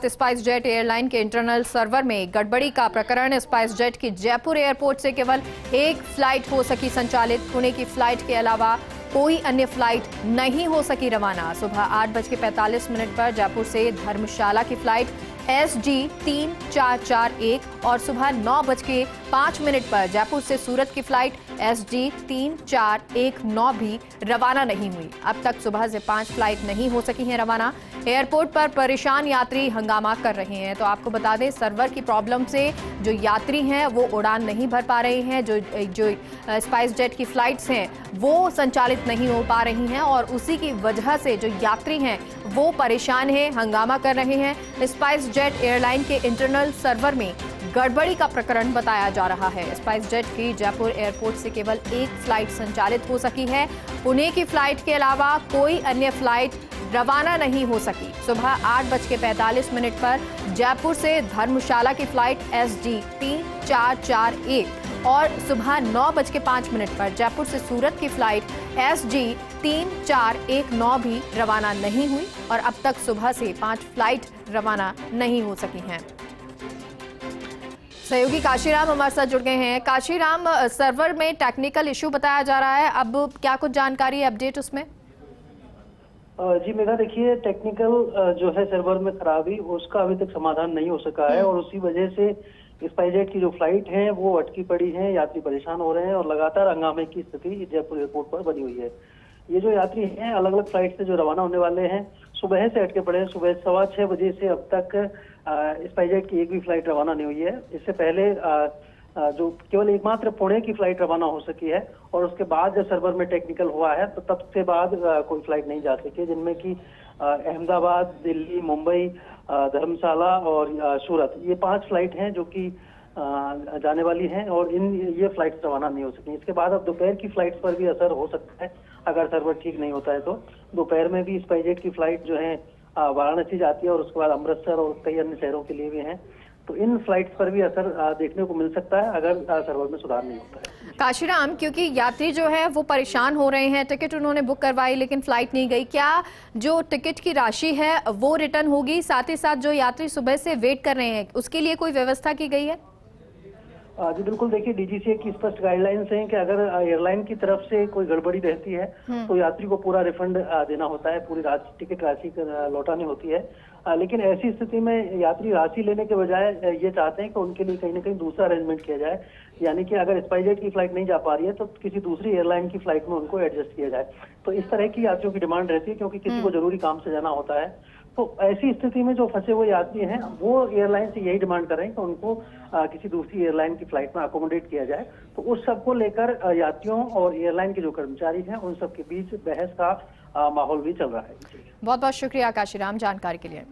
वक्त spice jet airline के internal server में गड़बड़ी का प्रकरण। स्पाइस जेट की जयपुर एयरपोर्ट से केवल एक फ्लाइट हो सकी संचालित। पुणे की फ्लाइट के अलावा कोई अन्य फ्लाइट नहीं हो सकी रवाना। सुबह 8:45 पर जयपुर से धर्मशाला की फ्लाइट SG 3441 और सुबह 9:05 पर जयपुर से सूरत की फ्लाइट SG 3419 भी रवाना नहीं हुई। अब तक सुबह से 5 फ्लाइट नहीं हो सकी हैं रवाना। एयरपोर्ट पर परेशान यात्री हंगामा कर रहे हैं। तो आपको बता दें, सर्वर की प्रॉब्लम से जो यात्री हैं वो उड़ान नहीं भर पा रहे हैं। जो स्पाइस जेट की फ्लाइट्स हैं वो संचालित नहीं हो पा रही हैं और उसी की वजह से जो यात्री हैं वो परेशान हैं, हंगामा कर रहे हैं। स्पाइस जेट एयरलाइन के इंटरनल सर्वर में गड़बड़ी का प्रकरण बताया जा रहा है। स्पाइस जेट की जयपुर एयरपोर्ट से केवल एक फ्लाइट संचालित हो सकी है। पुणे की फ्लाइट के अलावा कोई अन्य फ्लाइट रवाना नहीं हो सकी। सुबह 8:45 पर जयपुर से धर्मशाला की फ्लाइट SG 3441 और सुबह 9:05 पर जयपुर से सूरत की फ्लाइट SG 3419 भी रवाना नहीं हुई और अब तक सुबह से 5 फ्लाइट रवाना नहीं हो सकी हैं। सहयोगी काशीराम हमारे साथ जुड़ गए हैं। काशीराम, सर्वर में टेक्निकल इशू बताया जा रहा है, अब क्या कुछ जानकारी है, अपडेट उसमें? जी मेघा, देखिए टेक्निकल जो है सर्वर में खराबी उसका अभी तक समाधान नहीं हो सका है और उसी वजह से स्पाइस जेट की जो फ्लाइट है वो अटकी पड़ी है, यात्री परेशान हो रहे हैं और लगातार हंगामे की स्थिति जयपुर एयरपोर्ट पर बनी हुई है। ये जो यात्री हैं अलग अलग फ्लाइट से जो रवाना होने वाले हैं सुबह से अटके पड़े हैं। सुबह 6:15 बजे से अब तक स्पाइस जेट की एक भी फ्लाइट रवाना नहीं हुई है। इससे पहले जो केवल एकमात्र पुणे की फ्लाइट रवाना हो सकी है और उसके बाद जब सर्वर में टेक्निकल हुआ है तो तब से बाद कोई फ्लाइट नहीं जा सकी, जिनमें कि अहमदाबाद, दिल्ली, मुंबई, धर्मशाला और सूरत, ये 5 फ्लाइट हैं जो कि जाने वाली हैं और ये फ्लाइट्स रवाना नहीं हो सकी। इसके बाद अब दोपहर की फ्लाइट्स पर भी असर हो सकता है अगर सर्वर ठीक नहीं होता है तो। दोपहर में भी स्पाइस जेट की फ्लाइट जो है वाराणसी जाती है और उसके बाद अमृतसर और कई अन्य शहरों के लिए भी हैं। तो इन फ्लाइट्स पर भी असर देखने को मिल सकता है अगर सर्वर में सुधार नहीं होता है। काशीराम, क्योंकि यात्री जो है वो परेशान हो रहे हैं, टिकट उन्होंने बुक करवाई लेकिन फ्लाइट नहीं गई, क्या जो टिकट की राशि है वो रिटर्न होगी? साथ ही साथ जो यात्री सुबह से वेट कर रहे हैं उसके लिए कोई व्यवस्था की गई है? जी बिल्कुल, देखिए DGCA की स्पष्ट गाइडलाइंस हैं कि अगर एयरलाइन की तरफ से कोई गड़बड़ी रहती है तो यात्री को पूरा रिफंड देना होता है, पूरी टिकट राशि लौटानी होती है। लेकिन ऐसी स्थिति में यात्री राशि लेने के बजाय ये चाहते हैं कि उनके लिए कहीं ना कहीं दूसरा अरेंजमेंट किया जाए, यानी कि अगर स्पाइस जेट की फ्लाइट नहीं जा पा रही है तो किसी दूसरी एयरलाइन की फ्लाइट में उनको एडजस्ट किया जाए। तो इस तरह की यात्रियों की डिमांड रहती है क्योंकि किसी को जरूरी काम से जाना होता है। तो ऐसी स्थिति में जो फंसे हुए यात्री हैं वो एयरलाइन से यही डिमांड कर रहे हैं कि उनको किसी दूसरी एयरलाइन की फ्लाइट में अकोमोडेट किया जाए। तो उस सब को लेकर यात्रियों और एयरलाइन के जो कर्मचारी हैं उन सब के बीच बहस का माहौल भी चल रहा है। बहुत बहुत शुक्रिया काशीराम जानकारी के लिए।